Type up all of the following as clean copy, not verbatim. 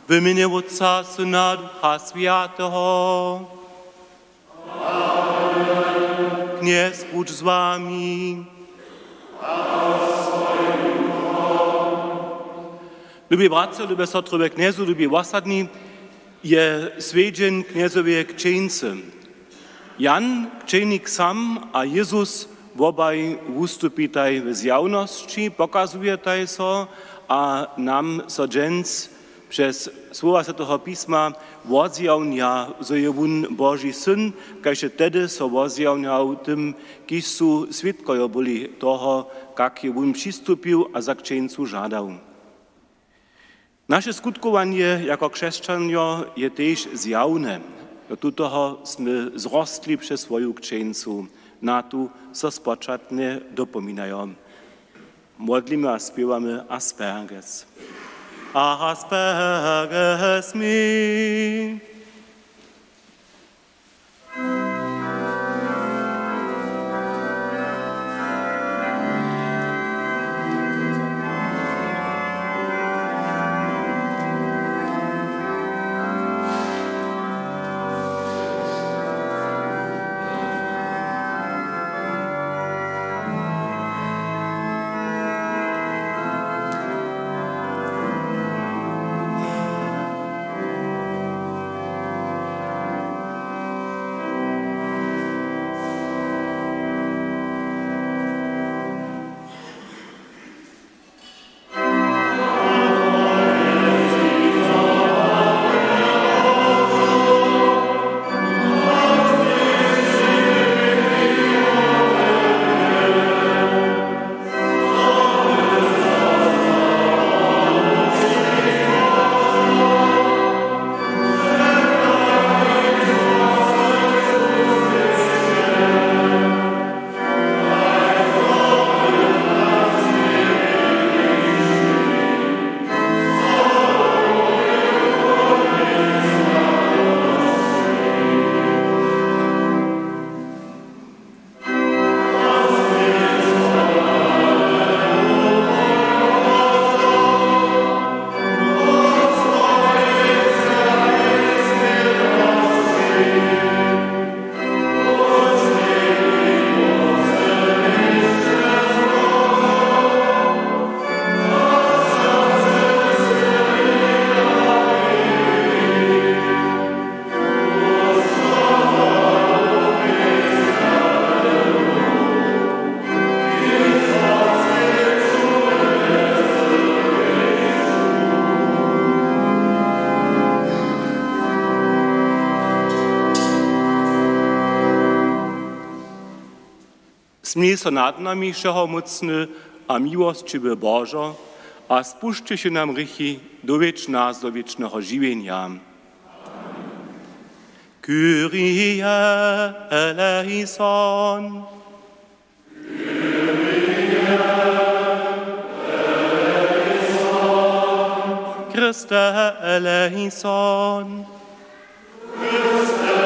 W imieniu Otca, Syna, Ducha Świętego. Kniez Bóg z wami. Lubię bratce, lubię sotrybe kniezu, lubię wasadni, je swiedzień kniezowie księcy. Jan, księnik sam, a Jezus obaj ustupitaj w zjawności, pokazujetaj so, a nam so dżęc przez słowa Świętego Pisma wozjawnia, że je on Boży Syn, kaž tedy so wozjawniał tym, kiż su świadkowie byli toho, jak je on przystupił a za księcu żadał. Nasze skutkowanie jako chrześcijanie je też zjawne. Do toho sme zrostli przez swoją księcu, na tu so spoczatnie dopominają. Modlimy a śpiewamy Asperges. Asperges mi. Smij so nad nami všehomocny a miłostivý Božo a spušťte się nam rychy do wiecznego żywienia. Kyrie eleison. Kyrie eleison. Christe eleison. Christe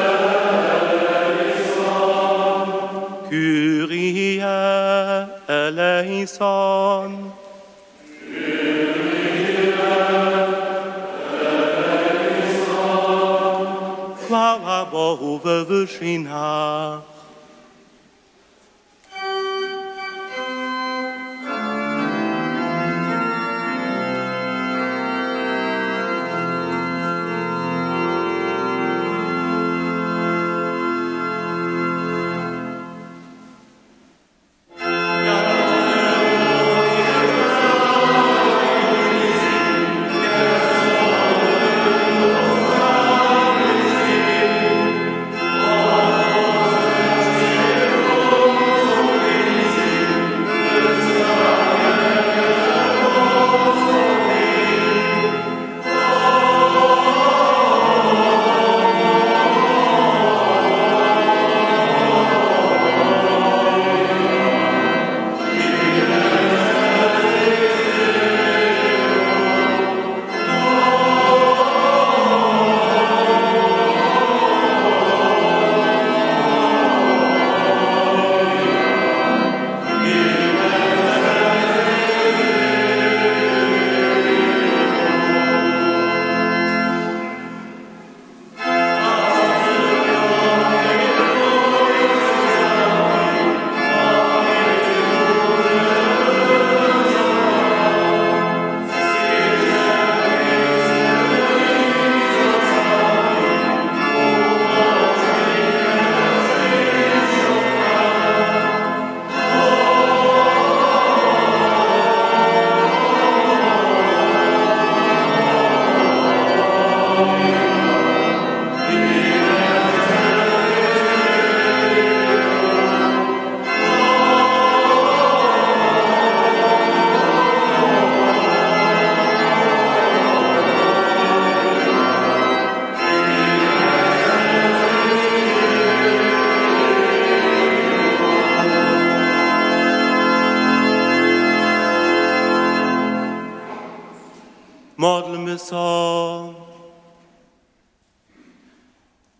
eleison. Kyrie eleison. Kyrie eleison. Chwała Bohu we wyżynach. so.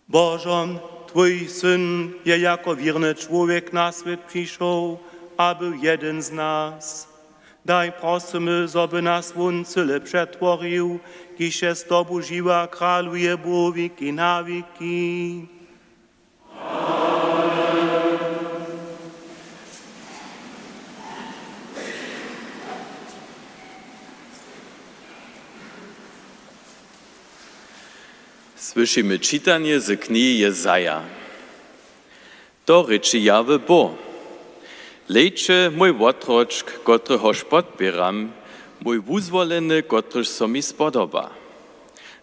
Bożo, Twój Syn je jako wierny człowiek na świat przyszł, aby jeden z nas. Daj prosimy, żeby nas won cyle przetworzył, kiż się z Tobą żywa króluje po wieki na wieki. Słyszymy czytanie z knihy Jezaja. To ryczy Jahwe Bo. Lejcze mój łotroczk, kotryhoż podbieram, mój wuzwoleny, kotryż so mi spodoba.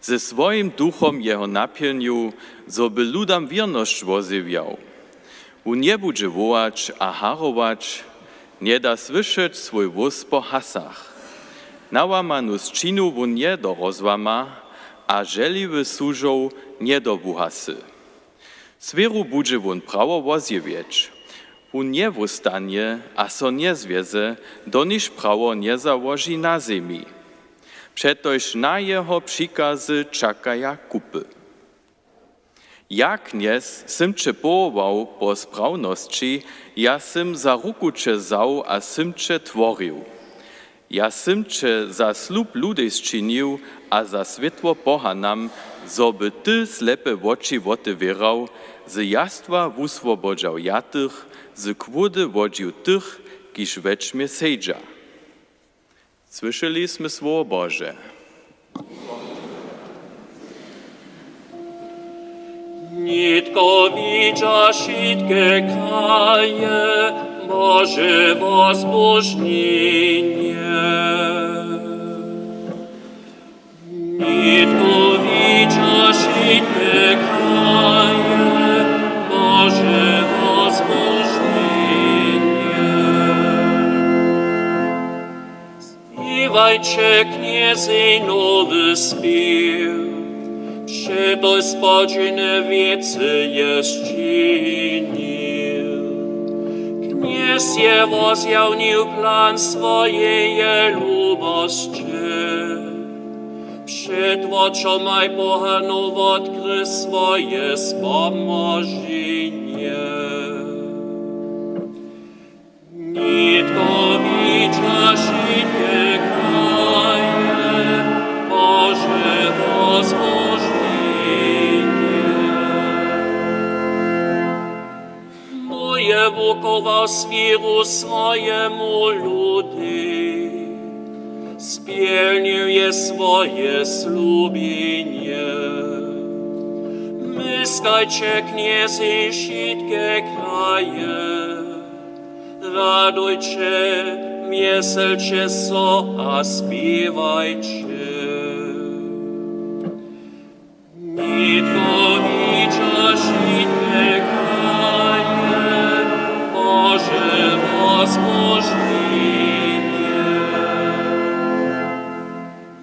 Ze swoim duchom jeho napielnił, zoby ludam wierność wozywiał. U nie budże wołać a harować, nie da słyszeć swój wóz po hasach. Nałamanu z czynu wun nie do rozłama, a żeliwy służą nie do wuhasy. Swieru budże wun prawo wozjewieć. Wun nie wostanie, a so nie zwieze, doniż prawo nie założy na ziemi. Przetoż na jeho przykazy czekaja kupy. Jak kniez symcze połował po sprawności, ja sym za ruku czezał, a symcze tworzył. Ja symcze za slub ludzi zczynił, a za światło pohanam, zoby ty slepe oczy otwierał, z jastwa wuswobodzał jatych, z kłody wodził tych, kiż wećmie sejdża. Słyszeliśmy słowo Boże. Nitko widza sitkie kraje, Boże возбуждение. Nitko widza sitkie kraje, Boże возбуждение. Śpiewajcie, kniezy, nowy śpiew, Przetoż spodziny wiecy jest czynił. Kniez je rozjawnił plan swojej lubości. Przed oczomaj pohanów odkry swoje spomożenie. Nitko widza życie kraje, Boże возбуждение. Wywokował świru swojemu ludy, spełnił je swoje slubienie. Myskajcie, kniezy, wszystkie kraje, radujcie, mieselcie so, a śpiewajcie. Nitko widza wszystkie kraje, Boże возбуждение.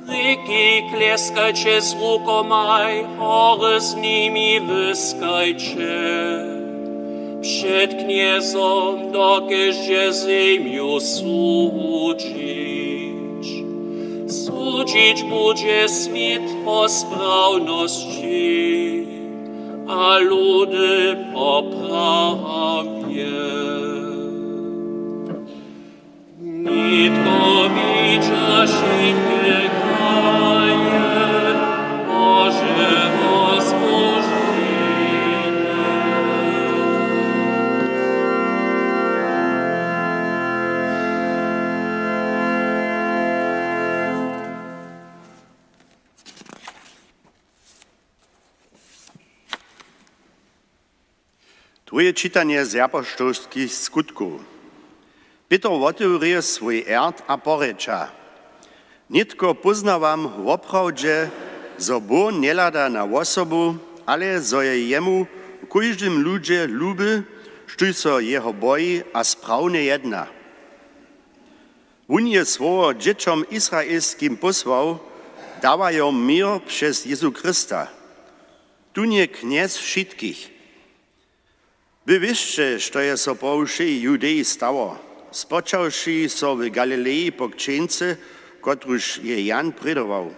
Ryki kleskajcie z rukomaj, hory z nimi wyskajcie. Przed kniezom, dokeżdzie ziemiu słudzić. Słudzić będzie świat po sprawności, a ludy po prawie. Nitko widza wszystkie kraje, Boże возбуждение. Drugie czytanie z apoštolských skutkov. Peter otevrie swój erd a poreča. Nitko poznawam w oprawdzie, zo Bóg nie lada na osobu, ale zo je jemu w każdym ludzie luby, sztuj so jeho boji a sprawnie jedna. On je słowo dzieciom izraelskim posłał, dawają mir przez Jezu Chrysta. Tu nie kniez wszystkich. Wy wiecie, što je so po všej Judei stało. Spočawši so w Galilei po księdze, kotruž je Jan predował.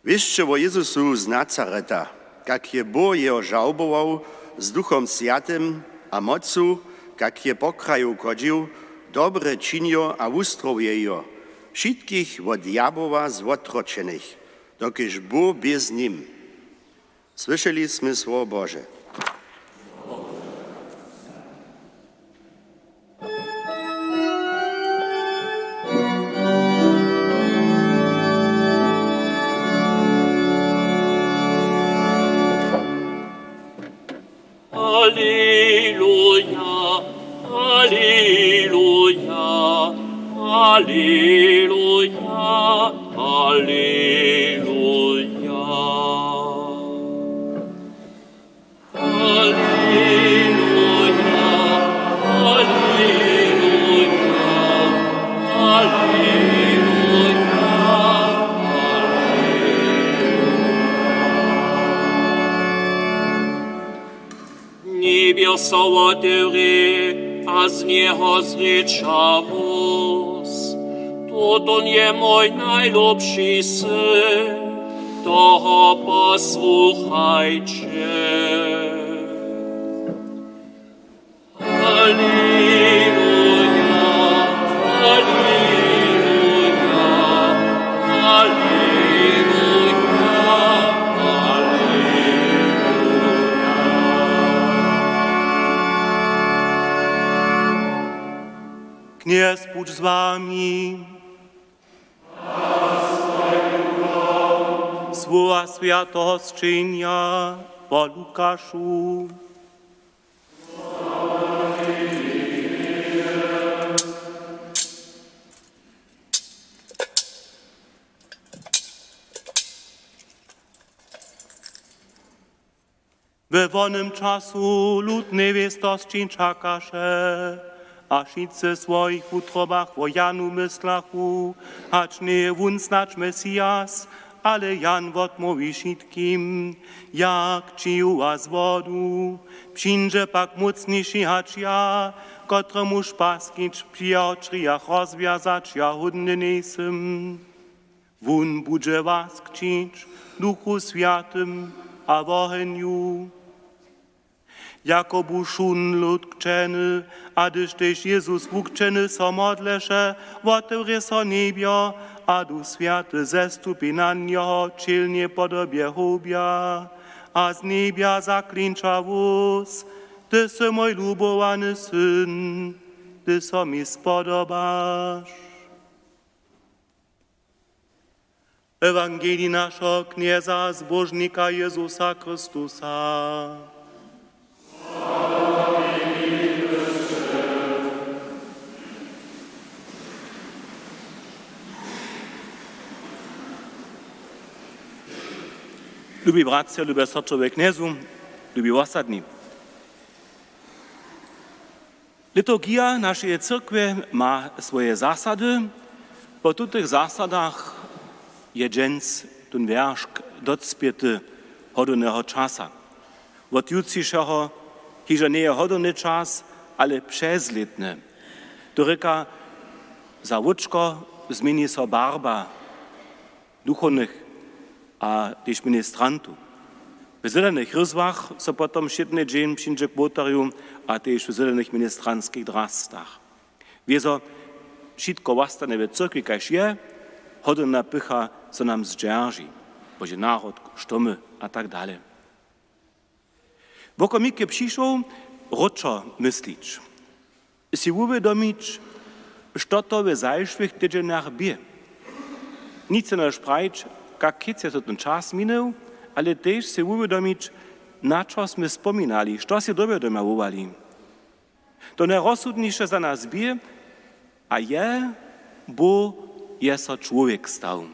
Wieszcie o Jezusu z Nazareta, jak je Bóg jeho żałbował z Duchom Świętym a mocu, jak je po kraju chodził, dobre czynio a uzdrowiejo, wszystkich od diaboła złotroczonych, dokiż Bóg bez nim. Słyszeliśmy słowo Boże. Alleluja, Alleluja, Alleluja, Alleluja. Alleluja, Alleluja, Niebiosa otevri, a z něho zřeča voz. Toto je můj najlepší syn, toho posłuchajcie. Alleluja, Alleluja, Kniez buď z vámi. Słowa Świętego Zczynia po Lukaszu. We wolnym czasu lud niewiestoscień czakasze, a wszyscy w swoich utrobach o Janu myślachu, acz nie wun znać Mesjasz, ale Jan odmówi wszystkim, jak ciuła z wodu, przyjdzie pak mocniejszy acz ja, kotremu szpaskić przyjaciach rozwiązać ja hodny nesem. Wun budże was kcić, Duchu Świętym, a woheniu. Jakobu szun lud kczeny, a gdyż też Jezus wukczeny so modlesze, otewry so niebio, a Duch Święty zestupi na niego, czylnie podobie hobia, a z niebia zaklincza wóz, Ty se mój lubowany syn, Ty so mi spodobasz. Ewangelii naszego knieza zbożnika Jezusa Chrystusa. Lubi bracia, lubi srdcowie kniezu, lubi ostatni. Liturgia naszej cyrkwy ma swoje zasady. Po tych zasadach je dżens ten wierszk docpiety hodownego czasa. Od jutrzejszego hiżo nie hodowny czas, ale przezletny. To ryka za łuczko zmieni so barba duchownych a też ministrantów. W zelenych ryzwach so potom szczytny dzień przyjdzie k botarium, a też w zelenych ministrantskich drastach. Wieso wszystko wastane w cyrkwi, każ je, hodowna pycha so nam zdzierży, bože naród, sztomy a tak dalej. Woko mikie przyszło, roczo myślić. Si uwiadomić, co to w zajszłych tydzieniach bie. Nic nie sprać, jak kiec jest ten czas minął, ale też si uwiadomić, na co my wspominali, co si dowiadowali. To najrozsudniejsze za nas bie, a je, bo jest so człowiek stał.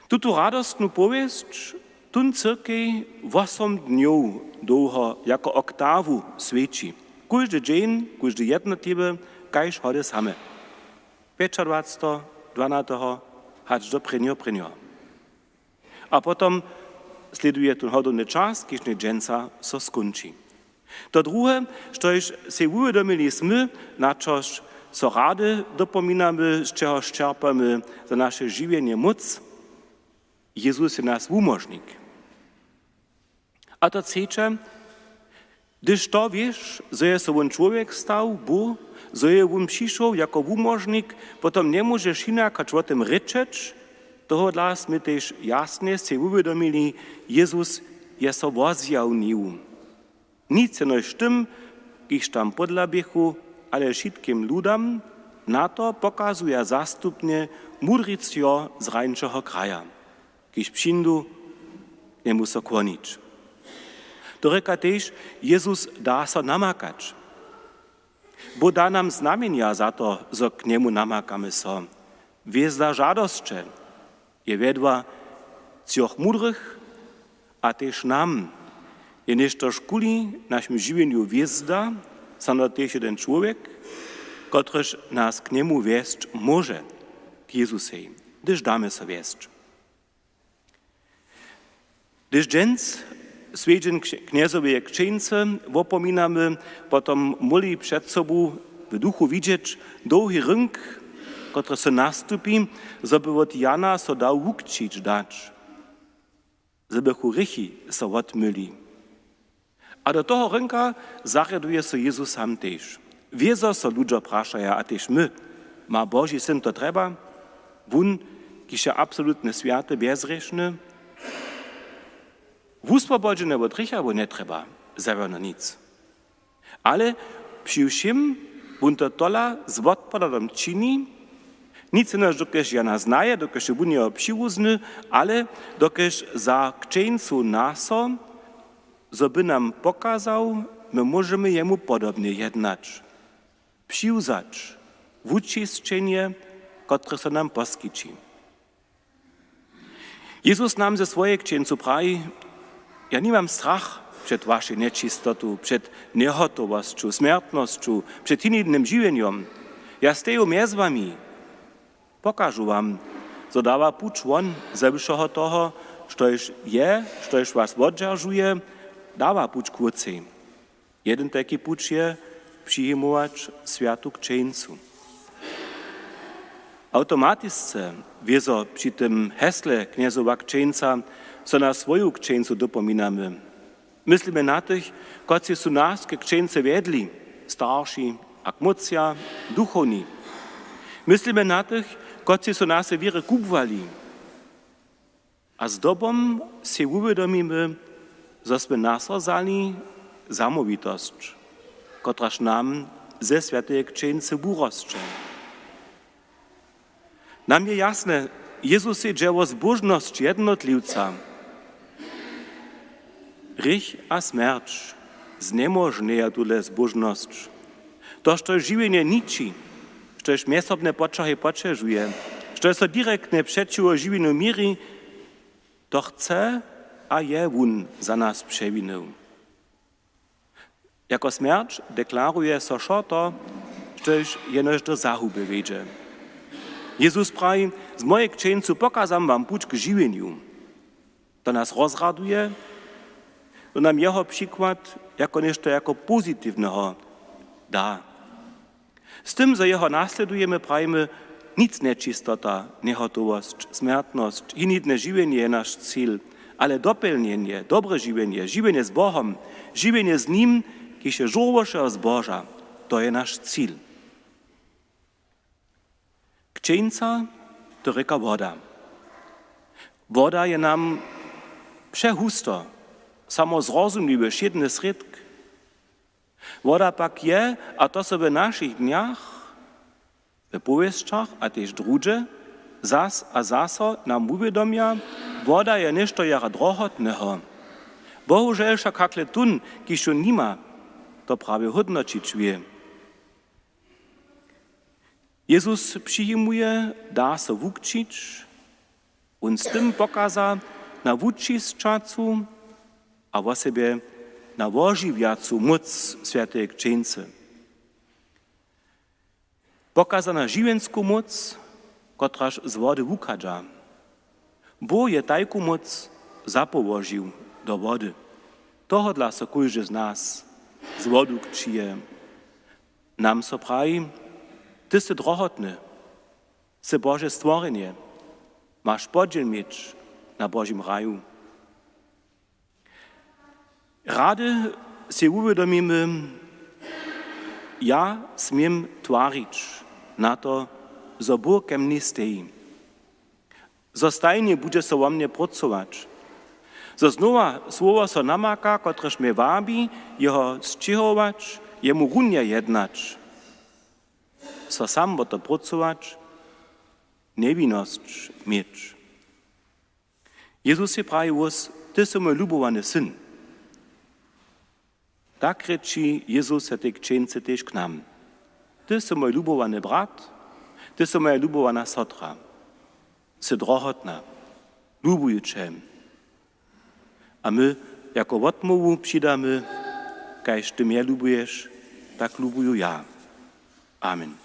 Tuto radostnu powieść tun cyrkej 8 dniów długo jako oktawu świeci. Każdy dzień, każdy jednotliwy, każ hody same. 25, 12, hacz do prynio. A potom sleduje ten hodowny czas, kiedy dżęca so skończy. To drugie, że się uwiadomiliśmy, na coś, co rady dopominamy, z czego czerpamy za nasze żywienie moc, Jezus je nas umožnik. A to chcecie, gdyż to wiesz, że jest on człowiek stał, bo że je on przyszł jako umożnik, potem nie możesz inaczej o tym ryczeć, toho dla my też jasnie się uwiadomili, Jezus jest obozjawnił. Nic nie z tym, iż tam podlabiechu, ale wszystkim ludam, na to pokazuje zastupnie mudricjo z rańczego kraja, kiż przyndu nie muszą kłonić. To reka też, Jezus da so namakać, bo da nam znamienia za to, że k niemu namakamy so. Wiezda żadosće je vedła cioch mudrych, a też nam je nešto škuli naszym żywieniu wiezda, samo też jeden człowiek, kotryż nas k niemu wieść może, k Jezusej, gdyż damy so wieść. Gdyż dżęc swiedzien kniezowie księdze wopominamy, potom moli przed sobą w duchu widzieć długi rynk, który se nastupi, żeby od Jana so dał wukcić dać, żeby churychi so odmyli. A do toho rynka zariaduje so Jezus sam też. Wiezo so ludzie praszają, a też my, ma Boży Syn to trzeba? Wun, kiż je absolutnie święty, bezgrzeszny? Wuswobodzenie od grzecha bo nie trzeba, zawsze nic. Ale przy všim, wun to tola z odpowiedem czyni, nic nie dokeż Jana znaje, dokeż wun je przyuzny, ale dokeż za księdzu naso, żeby nam pokazał, my możemy jemu podobnie jednać, przyuzać wuczystczenie, które se nam poskici. Jezus nam ze swojej księdzu prawi, ja nie mam strach przed waszej nieczystotą, przed niehotowością, śmiertnością, przed innym żywieniem. Ja steję między wami. Pokażę wam, co dawa pucz won ze wszego toho, coś was oddzierżuje, dawa pucz kurcej. Jeden taki pucz je przyjmować światu księdzu. Automatyczne wiezo przy tym hesle kniezowa księdza, co na swoją księdzu dopominamy. Myślimy na tych, którzy są nas k księdze wiedli, starsi, akmocja, duchowni. Myślimy na tych, którzy są nas wiele kupwali. A z dobą się uwiadomimy, żeśmy nasadzali zamówitość, kotraż nam ze świętej księdze burostcze. Nam je jasne, Jezus je dzieło zbożność jednotlivca. Rych a śmierć znemożnieja tule zbożność. To, što żywienie niči, što je miesobne počahy počežuje, što je so direktne przeciwo żywieniu miri, to chce a je wun za nas przewinął. Jako śmierć deklaruje so to, štož jenož do zahuby wiedzie. Jezus prawi, z mojej księdzu pokazam wam puć k żywieniu. To nas rozraduje, to nam jeho przykład jako nešto jako pozytywnego da. Z tym, że jeho nasledujemy, prawimy, nic nieczystota, niehotowość, śmiertność, inne żywienie je nasz cel, ale dopełnienie, dobre żywienie, żywienie z Bogiem, żywienie z Nim, kiż je żołwosze z Boża, to je nasz cel. Księdza to reka woda. Woda je nam przehusto, samo zrozumliwy, jedny sredk. Woda pak je, a to sobie w naszych dniach, w powieściach, a też drugie, zas a zaso nam uwiadomia, woda je nešto jara drohotnego. Bohužel však hakle tun, kiž jo nima, to prawie hodnočić wie. Jezus przyjmuje, da se wukčić, on z tym pokaza na wučistčacu, a o sobie na ožiwiacu moc świętej księdze. Pokaza na żywienską moc, kotraż z wody wukadza. Bo je tajku moc zapołożył do wody. Toho dla so kujże z nas z wodu kčije. Nam so prawi, ty si drohotny, si Bože stvorenie, masz podziel mieć, na Božím raju. Rady si uvedomimy, ja smiem twarić na to, zo Bóg ke mne stejí. Zostajnie bude so vo mne pracować. Zo znova słowo so namaka, kotrež mnie wabi, jeho zčihować, jemu runje jednać. So sam bo to pracować, nevinnosť mieć. Jezus je pravi vos, ty so môj ľubovaný syn. Tak reči Jezus se tej kčence tež k nám. Ty so môj ľubovaný brat, ty so moja ľubovaná sotra. Si drohotná, ľubujúče. A my, jako odmovu přidamy, kajž ty mnie ľubuješ, tak ľubuju ja. Amen.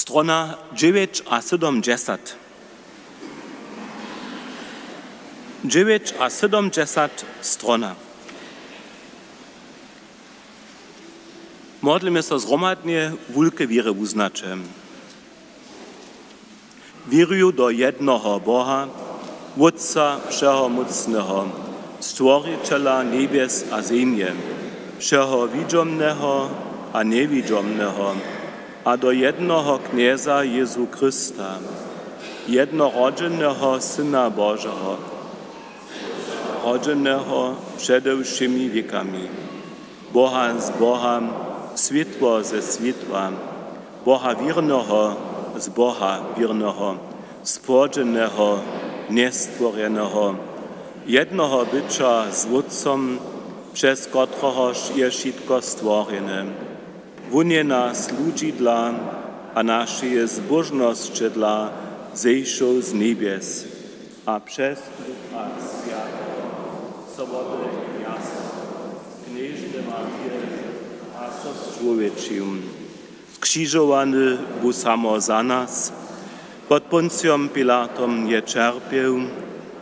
Strona 9 a 70. 9 a 70 strona. Modlimy się zgromadnie wulke wiry uznaczem. Wieruję do jednoho Boha, Wódca Wszechomocnego, Stworiteľa niebies a ziemie, všeho widziomnego a niewidziomnego, a do jednoho knieza Jezu Chrysta, jednorodzenego Syna Bożego, rodzenego przede všemi wiekami, Boha z Boha, światło ze światła, Boha wiernego z Boha wiernego, stworzonego, niestworzonego, jednoho bycia z Wódcom, przez któregoż je wszystko stworzone. Wón je nás ľudí dla a naše zbožnosť dla zejšou z nebies a přes Ducha Sviatého soboty jasno kniežne Marie a so človečím. Skřižovaný bu samo za nás, pod Ponciom Pilatom je čerpieł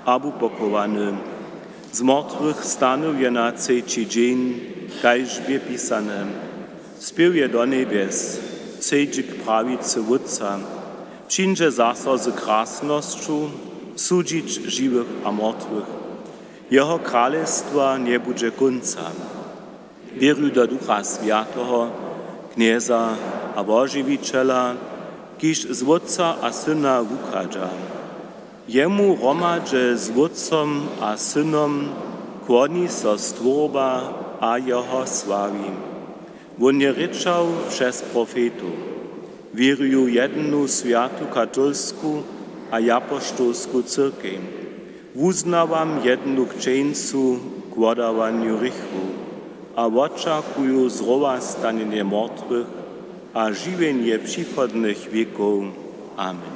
a bu pokovaný. Z mŕtvych stanul je na třetí deň, kajž je písané. Spieł je do nebies, sejdzie k prawicy Wódca, przyjdzie zaso z krasnością sudzić żywych a martwych. Jeho królestwa nie będzie końca. Wieruj do Ducha Świętego, knieza a Bożywiciela, kiż z Wódca a Syna wuchadza. Jemu romadze z Wódcom a Synom kłoni so stworba a jeho sławi. Wón je rečał przez profetu. Wieruję jedną światu katolską a apostolską cyrkew. Uznawam jedną kczeńcu k wodawaniu rychu, a oczekuję znowa stanienie martwych a żywienie przychodnych wieków. Amen.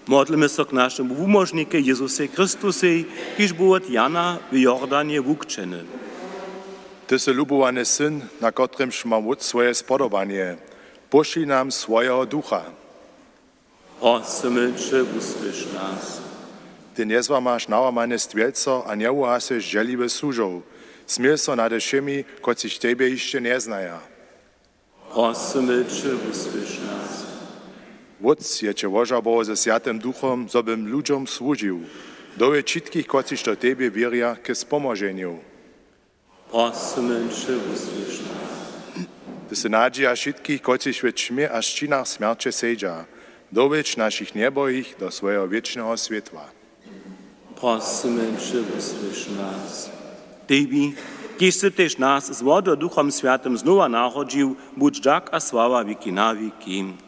Modlimy się k naszemu umożniku Jezusie Chrystusie, kiż był od Jana w Jordanie wukczeny. Ty si ľubovaný syn, na kotrymž mám vod svoje spodobanie. Pošli nám svojho ducha. Prosimy, usłysz nas. Ty nezvamáš nałamane stvielco a neuhaseš želivé súžov. Smiel so nade všemi, koci tebe ešte neznaja. Prosimy, usłysz nas. Vod je če vožabol ze Sviatým duchom, zobym ľuďom slúžil. Dove všetkých, koci do tebe vieria, ke spomoženiu. Prosimy, usłysz nas. Ty si nadzieja všetkých, koci v tme a ščinách smrče sedia. Doveč našich nebojich do svojho wiecznego svetla. Prosimy, usłysz nas. Tebi, kiż si też nas z wodą Duchom Świętym znowa narodził, budź dziak a sława wieki na wieki.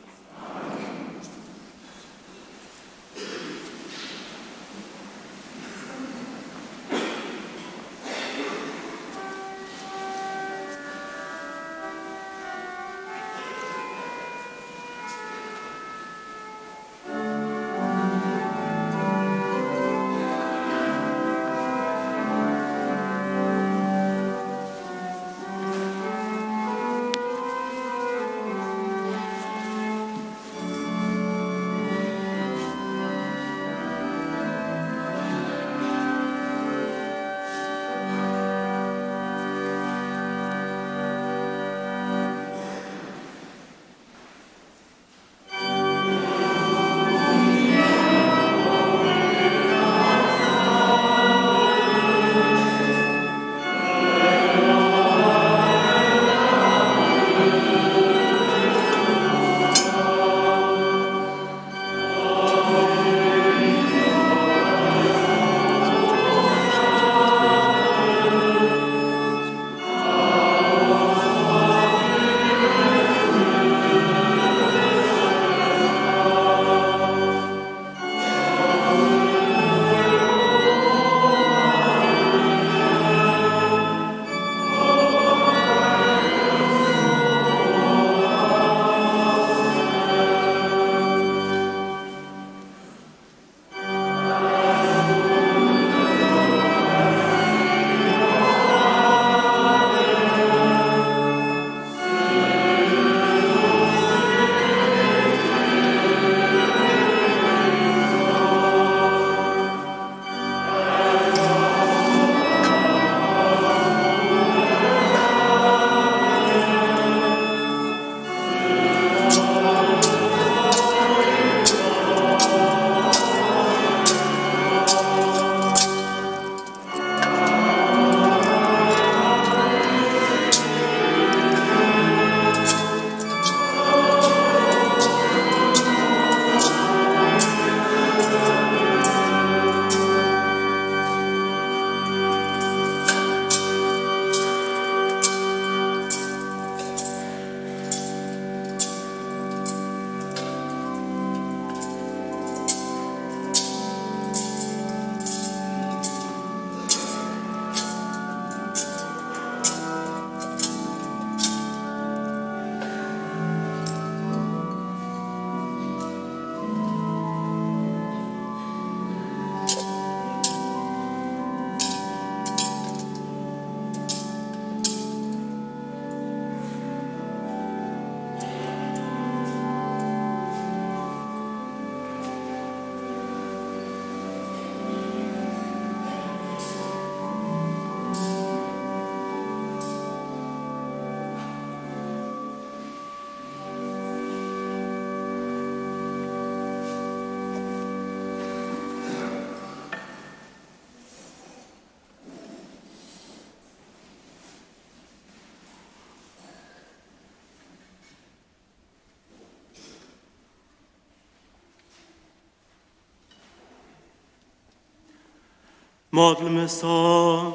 Modlmy so,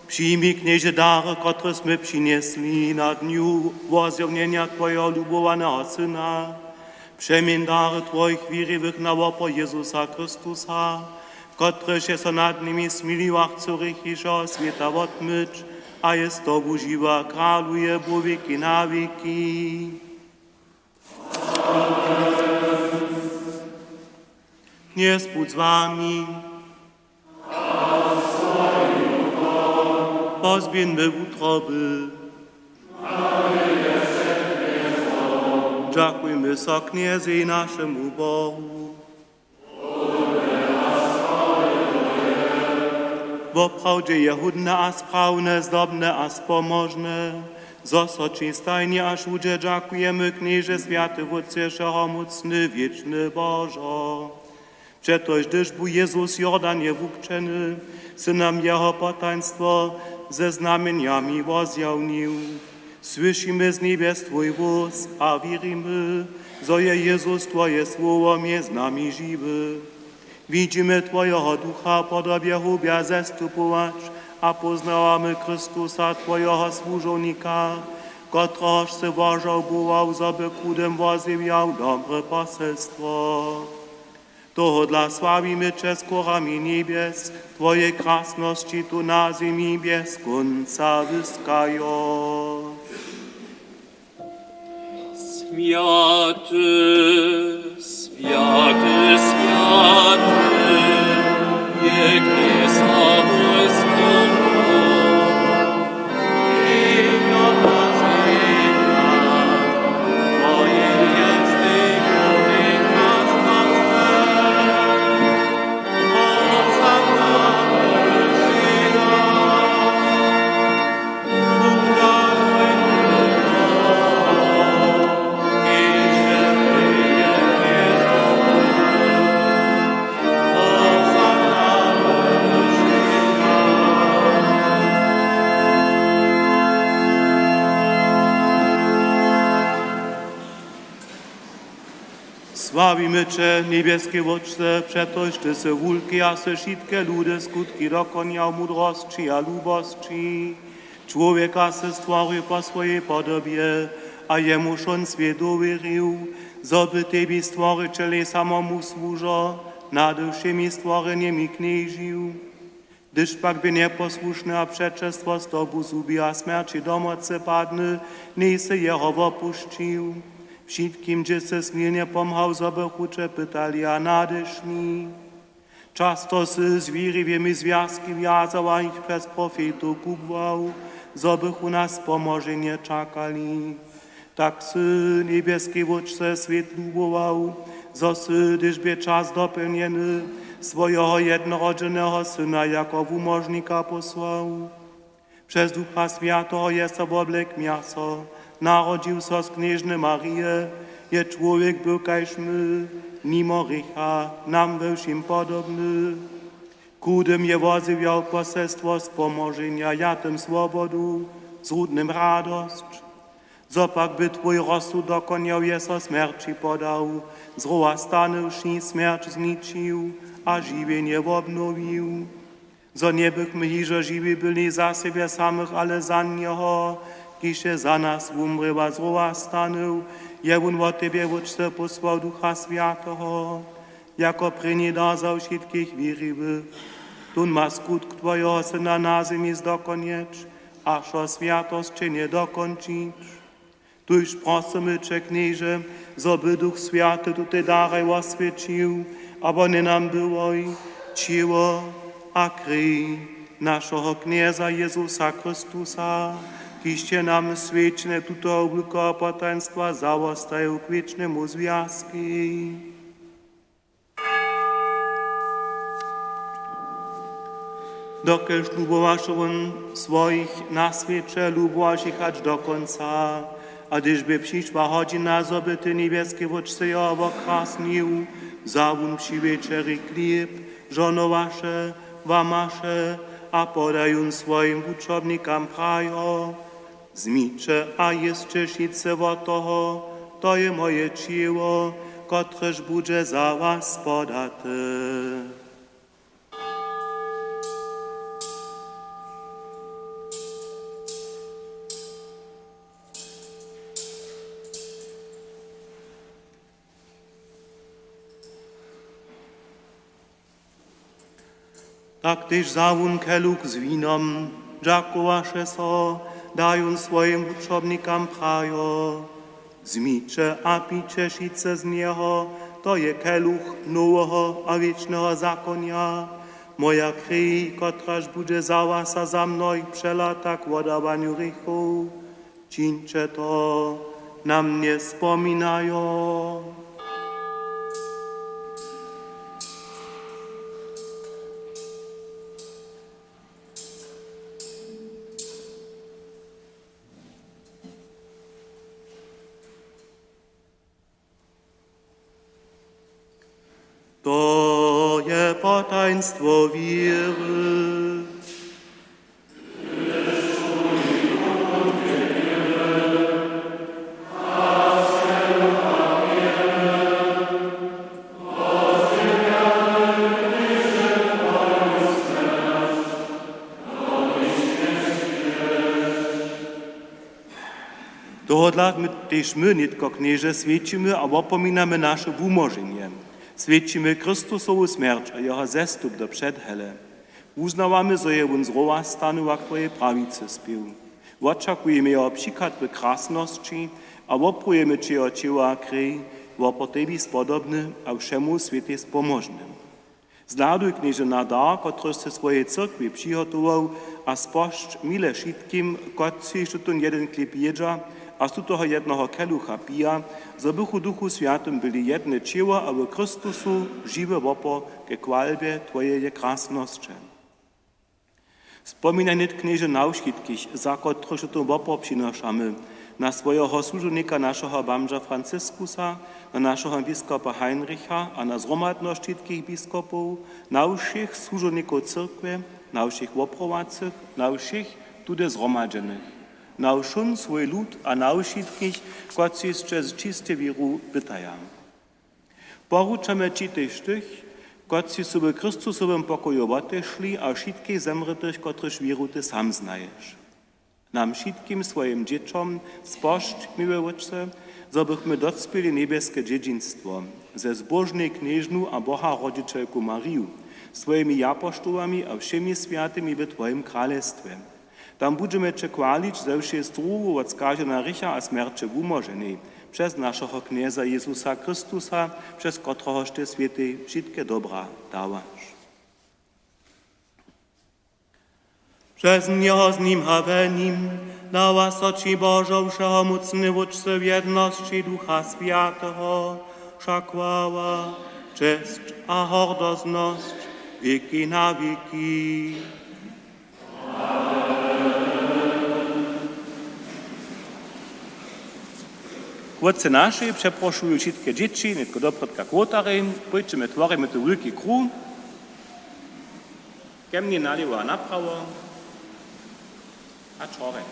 przyjmij knieże dary, które my przynieśli na dniu wozjawnienia Twojego lubowanego Syna. Przemień dary Twoich wiernych na łopo Jezusa Chrystusa, który się so nad nimi smiliła chcurich i świata odmyć, a jest Tobą żywa, króluje po wieki na wieki. Nie spód z Wami. Pozbieńmy utroby. Dziękujmy so kniezy naszemu Bogu. Bo prawdzie je hudne a sprawne, zdobne a spomożne. Zosoczy stajnie aż ludzie dziękujemy knieże światy wódceszego mocny, wieczny Bożo. Przetoż gdyż był Jezus Jordanie wukczeny, Synem Jego potaństwo ze znamieniami wozjawnił. Słyszymy z niebies Twój głos, a wierzymy, że je Jezus Twoje słowo jest z nami żywy. Widzimy Twojego Ducha podobie hubia zestupować, a poznałamy Chrystusa Twojego służownika, któregoż se wożał buwał, żeby kudem wozjawiał dobre poselstwo. Toho dla sławimy Cię z korami niebies, Twojej krasności tu na ziemi bez końca wyskają. Święty, święty, święty, wieki samolskiego. Sławimy Cię, niebieskie Ojcze, przetoż Ty se wulki, a se wszystkie ludy skutki dokoniał mudrości a lubości. Człowieka se stworzył po swojej podobie, a Jemuż on swiat uwierzył, żeby Tebie Stworzycielu samemu służo, nad wszemi stworzeniami knieżył. Gdyż pak by nieposłuszny, a przeczestwo z Tobą zubi, a śmierci domoce padny, nie se Jeho opuścił. Wszystkim, gdzie se smilnie pomhał, żeby chucze pytali, a nadeszli. Często se z wierzywymi związki wiązał, a ich przez profetów kubwał, żeby u nas pomożenie czekali. Tak se niebieski Ojcze świat lubował, że se, gdyż by czas dopełniony, swojego jednorodzonego Syna jako umożnika posłał. Przez Ducha Świętego jest w oblek miasto, narodził so z knieżny Maryje, je człowiek był kajż my, mimo rycha, nam we wszym podobny. Kudym je wozywiał poselstwo spomożenia, jatem swobodu, zrudnym radość. Zopak by Twój rozsud dokoniał, je so śmierci podał, zroła stanąwszy śmierć zniczył, a żywienie obnowił. Zo nie bychmy hiżo żywi byli za siebie samych, ale za Niego, kiż się za nas umrył, a zroła stanął, jewun od Tebie Ojcze posłał Ducha Świętego, jako pryni dazał wszystkich wierzywych. Tun ma skutk Twojego Syna na ziemi zdokonieć, aż o świętość Cię nie dokończyć. Tuż prosimy Cię, knieże, żeby Duch Święty tutaj daraj oswiecił, aby nie nam było ciło a krew naszego knieza Jezusa Chrystusa, kiście nam świeczne tuto obliko potaństwa zawostają k wiecznemu związki. Dokelż lubowasz on swoich na świecie, lubowasz ich aż do końca, a gdyżby przyszła godzina, żeby Ty niebieskie Ojcze ją okrasnił, zawun przy wieczery chleb, żono wasze, wamasze, a podają swoim uczobnikom prajo. Zmicze, a jeszcze sice od toho, to je moje ciało, kotreż będzie za was podate. Tak też zawun keluch z winom, dziakowasze so, dają swoim uczobnikam prajo. Zmicze a picie šice z niego, to je keluch nowego a wiecznego zakonia. Moja krwi, kotraż bude za was a za mną przelata k wodawaniu rychów. Czyńcie to, na mnie wspominają. To je potaństwo wiry. Dohodlak my też my, nitko knieże, świadczymy a opominamy nasze wumożenie. Świadczymy Chrystusową śmierć a Jeho zestup do przedhele. Uznawamy, że je on z rowa stanu a Twojej prawicy spił. Oczekujemy Jeho przykład prekrasności a oprujemy Ci Jeho ciała a krwi, po Tebie spodobny a všemu świecie spomożnym. Zladuj knieże na dar, który se swojej cyrkwi przygotował, a spošť mile všetkým, kotci šutun jeden klip jedža, a z toho jednoho kelucha pija, za Duchu Duchu Sviatom byli jedne ciała, a v Kristusu žive vopo ke kvalbie Twojeje krasnosti. Wspominaj net knieže na všetkých, za ktoré šutun vopo přinašamy, na svojho služobnika našeho bamža Franciskusa, na našeho biskupa Heinricha a na zhromadnosť všetkých biskupov, na všech služobnikov cirkve, na všech oprovacích, na všech tude zhromadžených, na všun svoj ľud a na všetkých, ktorí z čisté víru bytajú. Poručame Ti tež tých, ktorí sú v Kristusovém pokoju otešli a všetkých zemretých, ktoríž víru Ty sám znaješ. Nam všetkým svojim dzieciom spošť, miłe Otče, zobychmy docpili niebieskie dziedzictwo, ze zbożnej knieżnu a Boha Rodzicielku Mariu, swoimi apostołami a všemi światymi w Twoim królestwie. Tam będziemy Cię chwalić ze wszej zdrowu od skażenia rycha a śmierci wumożeni, przez naszego knieza Jezusa Chrystusa, przez któregoż Ty święty wszystkie dobra dawasz. Przez Niego z Nim a we Nim dała soci Bożą wszechomocny Wódcy w jedności Ducha Świętego, wszak chwała, cześć a hordozność wieki na wieki. Kłodce nasze przeproszują wszystkie dzieci, nie tylko dobrotka kłotary, pójdźmy tworzymy tu wielki krąg, kemnie naliwa na prawo, a czorek.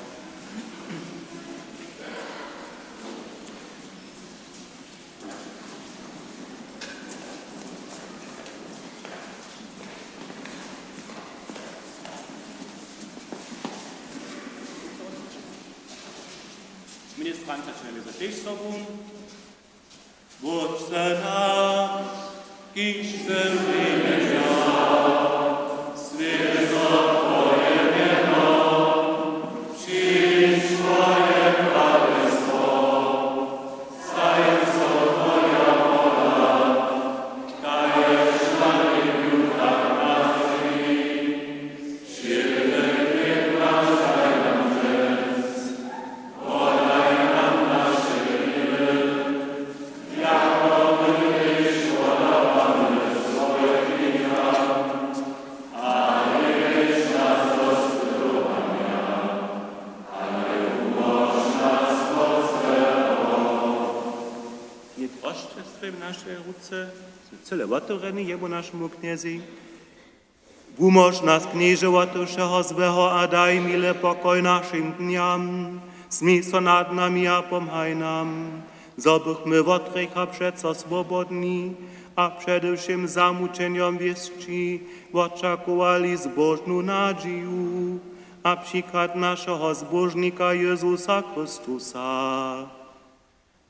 Ministranta schnell über dich so rum. Wurzel nasz, kiś zemlimy ja, swieżo Twoje miano, przyjdź Twoje królestwo, stając od Twoja wola, dajesz szlaki w jutach naszych, silny gniew nasz daj nam rzec, podaj nam nasze winy, jako my też podawamy swoje wina, a nie weź nas do spróbowania, ale umoż nas pod złego. Nie troszczę w naszej ruce, cele otworene jemu naszemu kniezi. Umoż nas, knieże, od wszeho złego, a daj mile pokoj naszym dniam. Smij so nad nami a pomhaj nam, zobychmy od grzecha przeco swobodni, a przede wszystkim zamuczeniom wieszczy oczekowali zbożną nadzieję, a przykład naszego zbożnika Jezusa Chrystusa.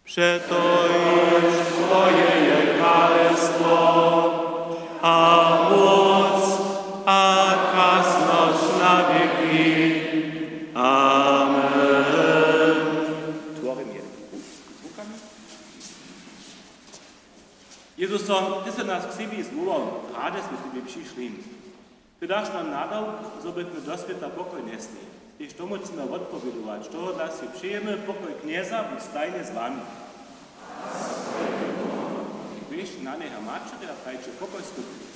Przeto już Twoje królestwo, a moc, a Jezusom, ty se nas k sebi zvolal, rade smo tebi prišli. Ty daš nam nadal, zobet me do sveta pokoj nesli. Ty tomu chceme odpovedovať, što da si přejeme pokoj knieza, buď stajne s vami. Vieš, na neha mačere a prajče pokoj skupni.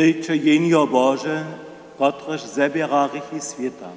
Liče jenio Bože, kotrež zebiera rychy sveta.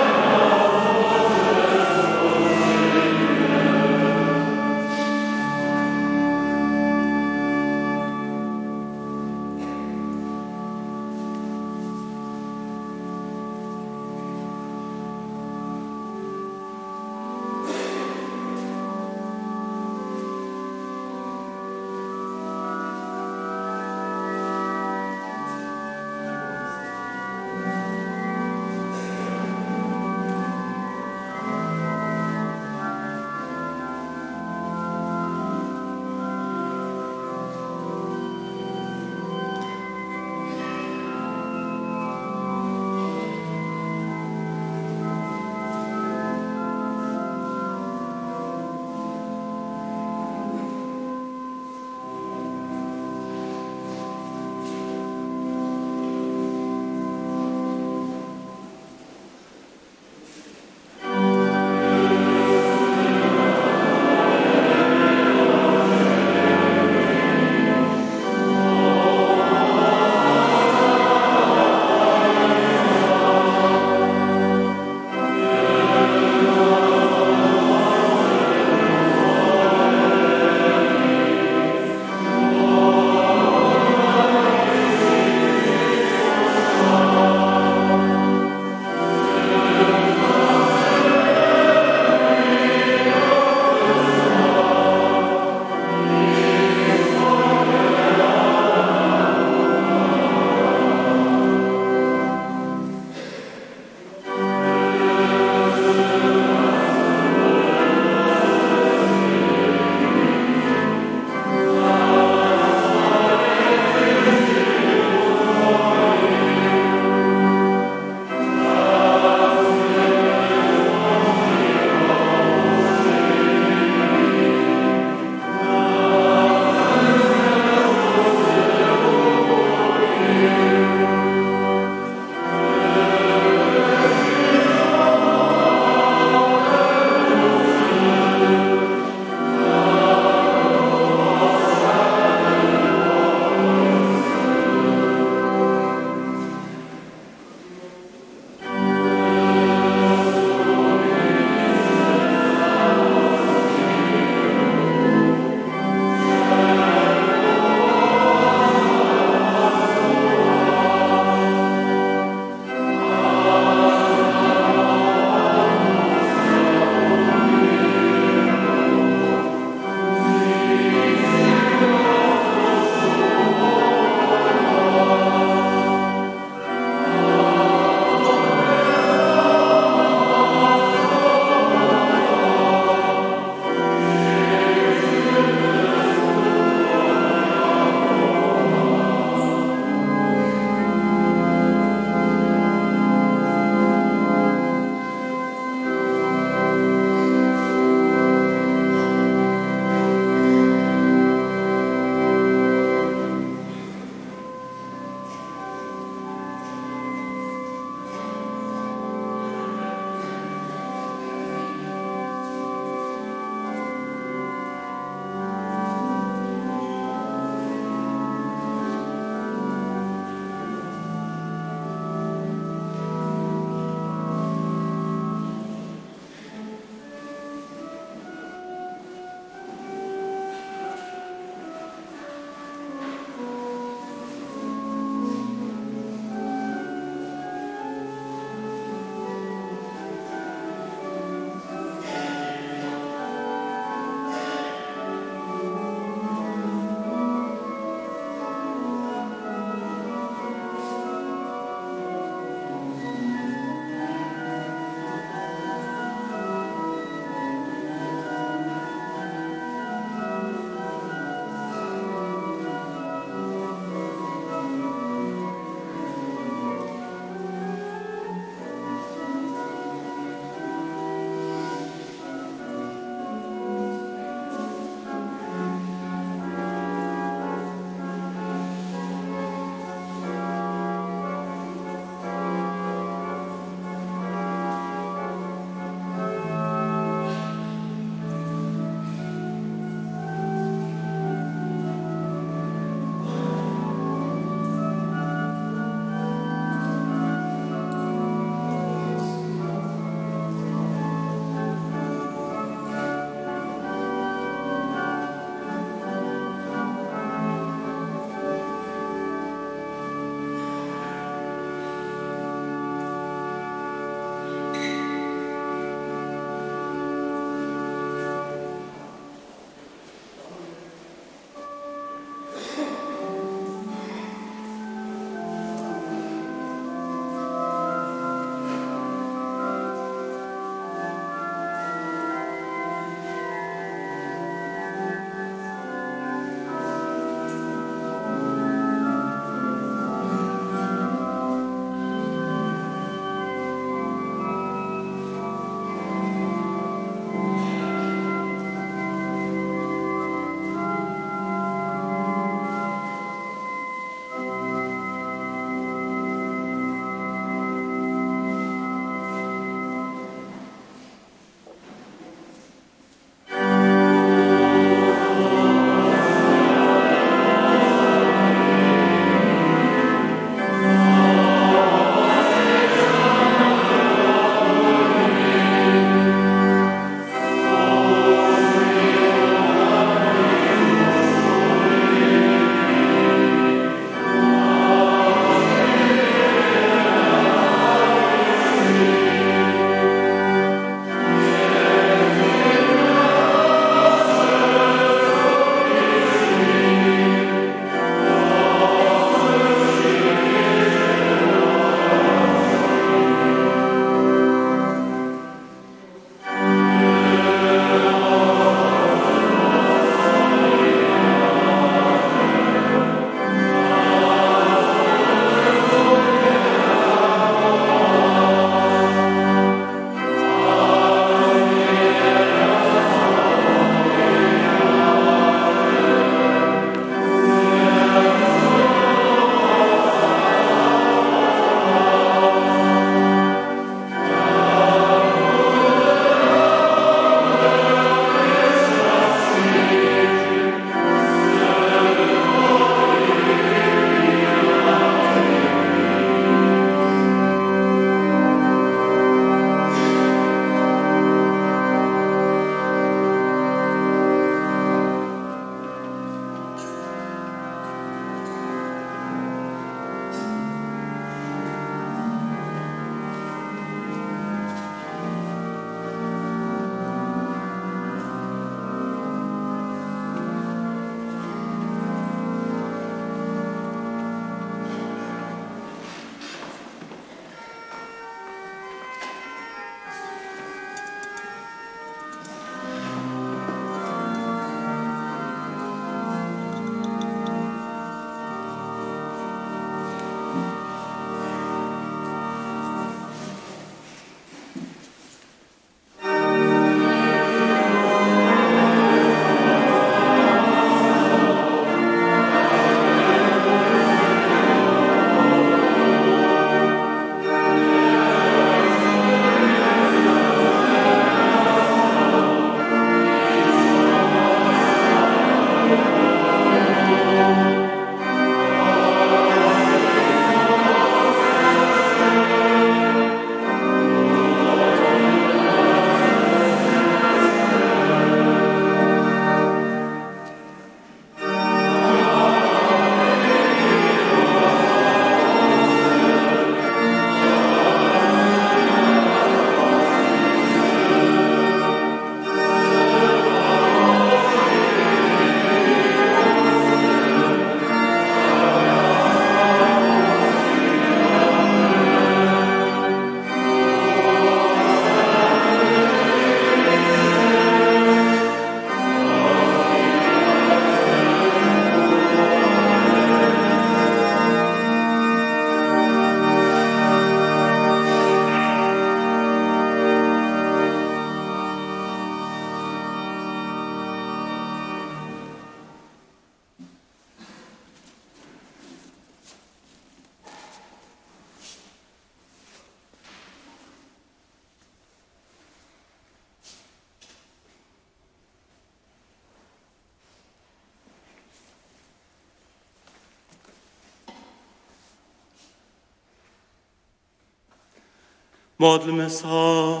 Modlimy się.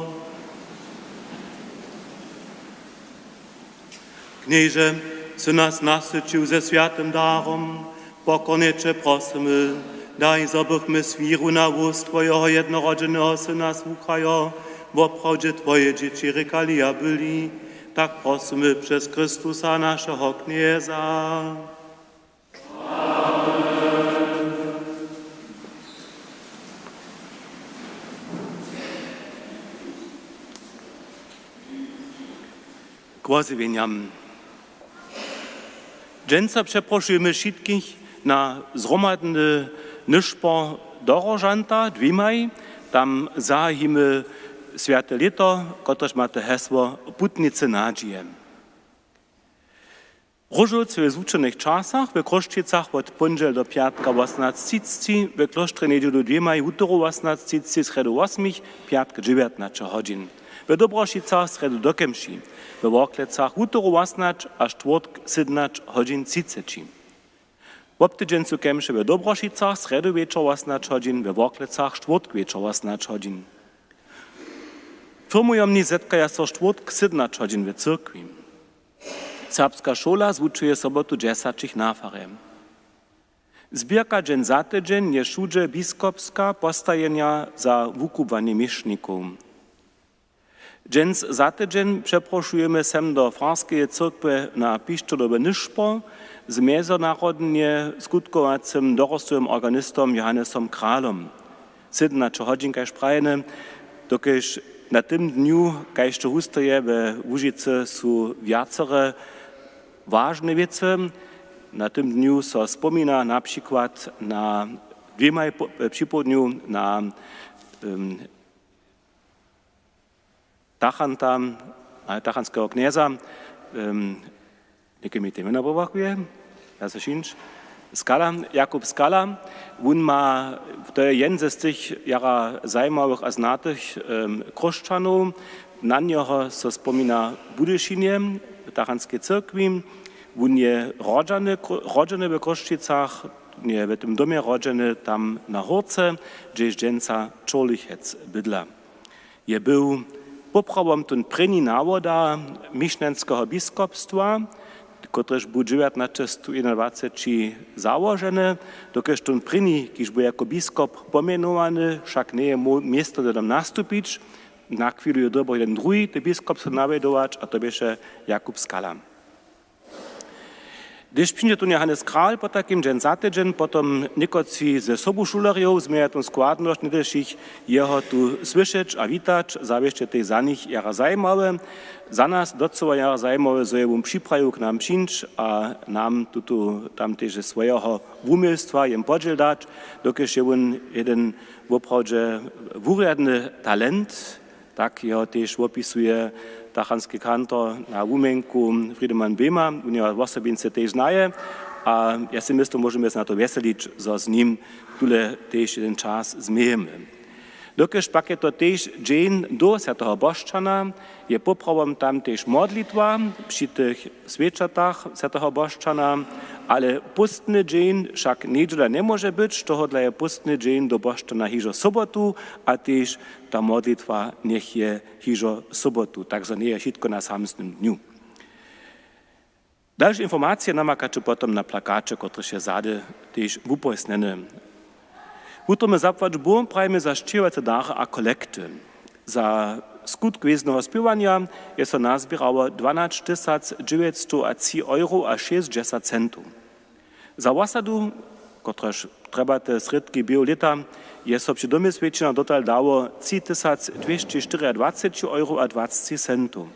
Knieże, co nas nasycił ze światym darom, pokoniecznie prosimy, daj, żebyśmy z wiru na ust Twojego jednorodzonego Syna słuchają, w oprawdzie Twoje dzieci rekali a byli, tak prosimy przez Chrystusa naszego Knieza. Kłazyweniam. Dżęca przeprosimy wszystkich na zromadny nyszpo dorożanta, dwimaj, tam zahimy święte lito, kotreż ma te hesło Putnicy nadzieje. Różulc w zvučenych czasach w Kroščicach od ponedžel do piatka 18:30, w kloštre niedzielu dwimaj, utoro 18:30, sredu 8, piatka 19 godzin. W Dobrošicach sredu do Kemši, w Worklecach utoro 18, a štvrtk 17 godzin 30. W obtydziencu Kemše w Dobrošicach sredu wieczor 18 godzin, w Worklecach štvrtk wieczor 18 godzin. Firmujomni zetkaja so štvrtk 17 godzin w cyrkwi. Serbska škola zvučuje sobotu 10 nafarem. Zbierka dżen za tydzień je šudže biskopska postajenia za wukubwanie mieszników. Dżen za tydzień przeproszujemy sem do Franskiej cyrkwy na piszczodowe nyszpo z międzynarodnie skutkowacym dorosłym organistom Johannesom Kralom. 17 godzin kaž prajene, dokiż na tym dniu, kaž to hustoje we Łužice są wiacere ważne wiece. Na tym dniu so wspomina na przykład na dwiemaj przypodniu na tachanskiego knieza, jakie mi te imiona powakuje, Skala, Jakub Skala, on ma, to je jeden z tych jara zajmowych a znatych Kroščanów, na niego so wspomina Budyszynie, w tachanskiej cyrkwi. On je rodzony w Kroščicach, je w tym domie rodzony tam na Horce, gdzie jest dżęca Czorlichec bydla. Je był poprawom ten preni nawoda miśnenskiego biskupstwa, kotrež był 1921 założony, dokiż ten preni, kiż był jako biskup pomienowany, wszak nie je miejsce do tam nastupić, na chwilę je dobro jeden drugi, te biskup se nawiedować, a to беше Jakub Skala. Gdyż przyjdzie tu Johannes Kral po takim dżen za tydzień, potom niekoci ze sobą szulariów zmienia tą składność, nie też ich jeho tu słyszeć a witać, zawieście tej za nich jara zajmowe. Za nas docela jara zajmowe, że je przyprawił k nam przyjść, a nam tam też swojego umysłu jem podziel dać, dokiż je on jeden woprawdzie wuriadny talent, tak jeho też opisuje tachanski kantor na Wumenku Friedemann Bema, on je osobince też znaje, a ja si myslím, możemy się na to weselić, że z nim tule też jeden czas zmiejemy. Dokiż pak je to też dzień do Świętego Bożczana, je poprawom tam też modlitwa przy tych świeczatach Świętego Bożczana, ale pustny dzień wszak niedziela nie może być, tohodla je pustny dzień do Bożczana hižo sobotu, a też ta modlitwa niech je hižo sobotu, także nie je wszystko na samym dniu. Dalsze informacje namakacie potom na plakacie, które się zady też wuposnene. Utrome zapłatbom prajmy za šćivace dare a kolekty. Za skutk wieznego śpiewania jest to nazbierało 12 903 euro a 60 centów. Za osadu, kotreż trzeba te sredki biolita, jest to przy domie świeczna dotal dało 3 224 euro a 20 centów.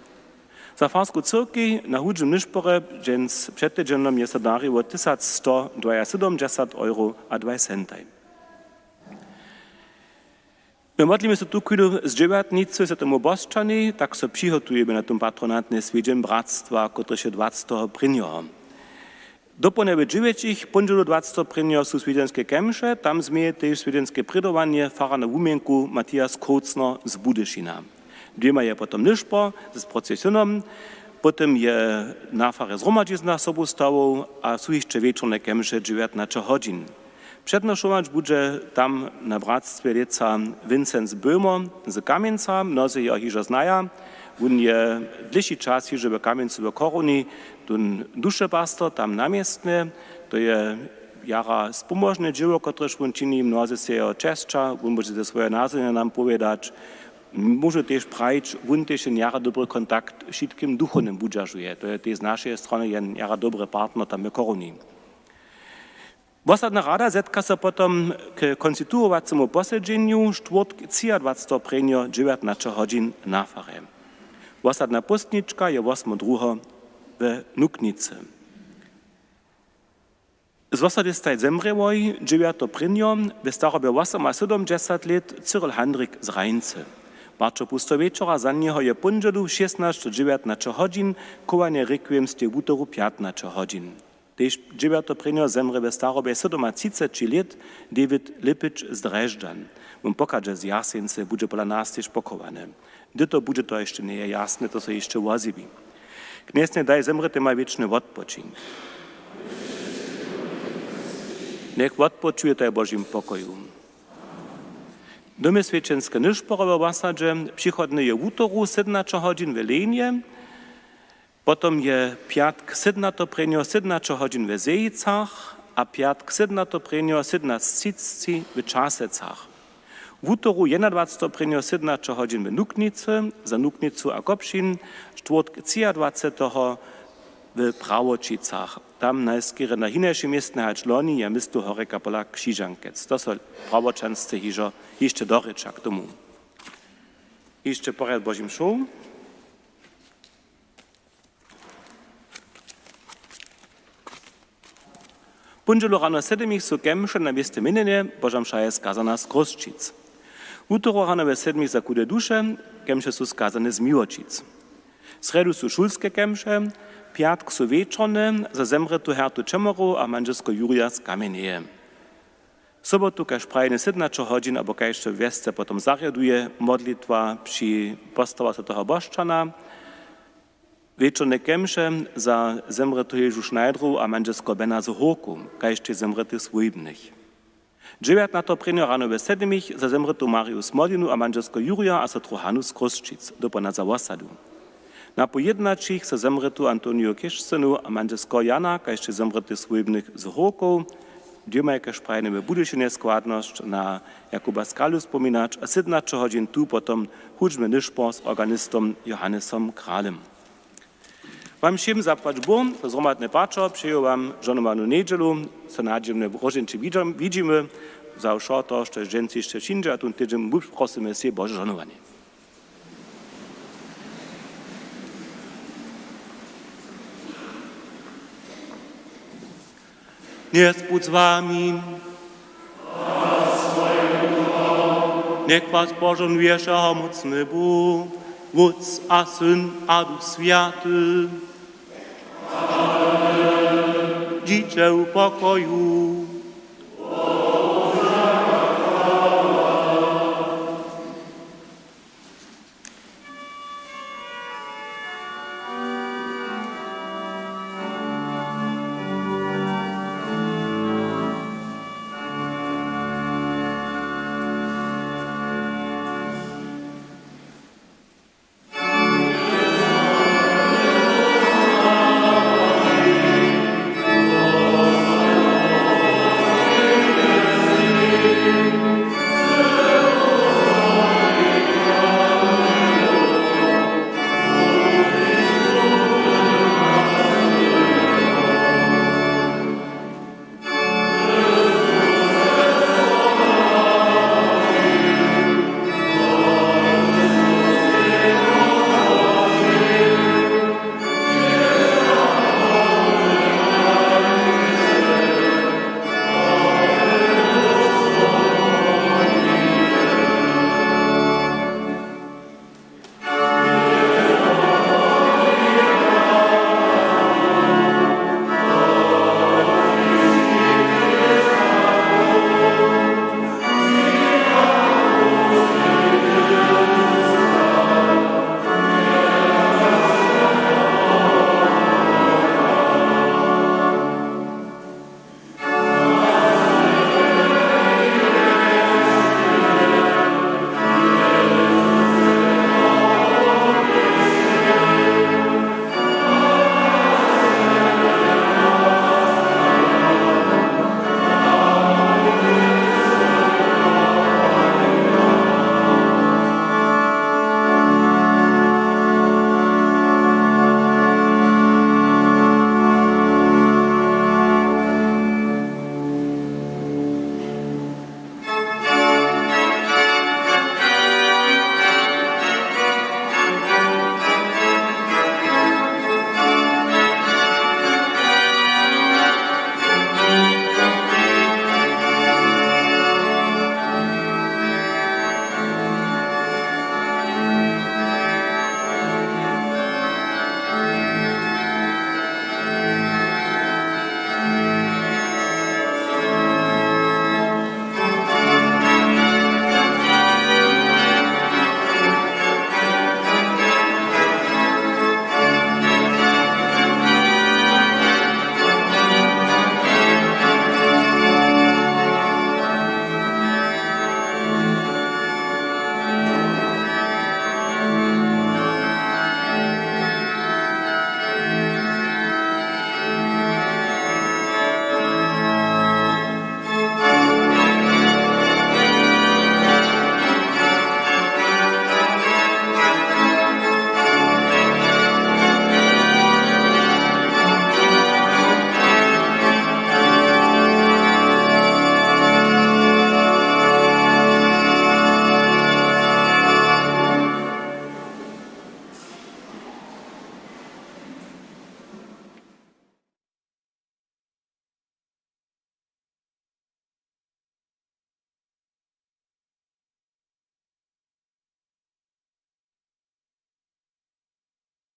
Za farsku cyrki na hudżym nyszpore, dżens przedtydzennom jest to dariło 1170 euro a 20 centów. My modlimy się tu z dziewiętnicy, z temu Bożczani, tak so przygotujemy na tym patronatne swiedziem bractwa, które się 20 prynią. Dopone w dziewięcich, pondzielu 20 prynią są swiedzienskie kemsze, tam zmieje też swiedzienskie prydowanie fara na Wumenku Matthias Kocner z Budyszyna. Dwiema je potom nyszpo z procesjonom, potem je na farę zromadzizna sobą stało, a są jeszcze wieczorne kemsze 19 godzin. Przednoszować będzie tam na bractwie leca Vincenz Böhmer z Kamieńca, mnozy je hižo znaja. On je dlhší czas hižo w Kamieńcu w Koruni, ten duszepastor tam namiestny, to je jara spomożne dzieło, któreż on czyni, mnozy się jeho czeszcza, on może ze swoje nazwy nam powiedzieć. Może też prajć, on też jara dobry kontakt z wszystkim duchownym budżażuje. To je też z naszej strony jara dobry partner tam w Koruni. Wosadna rada zetka se potom k konstituowacemu posiedzeniu czwartk 23. 19 godzin na farę. Wosadna postniczka je 8.2 w Nuknicy. Z wosady staj zemrewoj 9. w starobie 78 lat Cyril Handrik z Rajncy. Bardzo pusto wieczora za niego je pundzielu 16-19 godzin, kołanie requiem z tej wutoru 15 godzin. Tež 9. zemre ve starobie 37 lat David Lipič z Drežďan. On pokaže z Jasence, bude pola nás tež pokované. Dyto bude to ještě nie jasne, to se ještě wazibi. Kniesne daj zemrete ma wieczny odpoczynk. Niech odpoczujete Bożym pokoju. Domy świeczenske niszporowe w Wasadze przychodne je wutoru 17 godzin w Lenie, potom je piatk 17 godzin w Zejicach, a piatk 17 w Czasecach. W utoru 21 17 godzin w Nuknicy, za Nuknicu a Kopšin, czwartk 23 w Prawočicach. Tam najskiery na hinejšie miestne hačloni je misto Horeka pola Křižankec. To są prawočanscy hižo jeszcze doreča k tomu. Jeszcze porad Božím šou. Punželo rano 7 su kemše na mjeste minjenje, Božam šaje skazana z Kroščic. Utoro rano ve 7 za kude duše, kemše su skazane z Miłočic. Sredu su šulske kemše, piatk su večerne, za zemretu Hertu Čemoru a manžesko Jurija z Kameneje. Sobotu, kaž prajne 17 godzin, abo kaž vjesce potom zarjaduje modlitwa przy postawa toho Boščana, wieczorne kemsze za zemretu Ježu Šnajdru a manžesko Bena z Horku, kajšte zemrety svojibnych. 19. rano ve 7 za zemretu Mariu Smolinu a manžesko Jurija a Trohanu z Kroščic, dopona za Wasadu. Na pojednačích za zemretu Antonio Kišcenu a manžesko Jana, kajšte zemrety svojibnych z Horku, dvěma kaž prajneme budešeně skladnosť na Jakuba Skalu spomínač a 17 hodin tu potom hudžme nišpor s organistom Johannesom Kralem. Wam všem zapłać Bóg, to zromadne patrzo, przyjął wam żonowaną niedzielu, co nadziemne rożynczy widzimy, za uszoto, że dżęci jeszcze wszędzie, a tu tydzień prosimy się Boże żonowanie. Niech Bóg z wami. Niech was pożonuje mocny Bóg, Wódz a Syn a Duch Święty. Dziecię pokoju.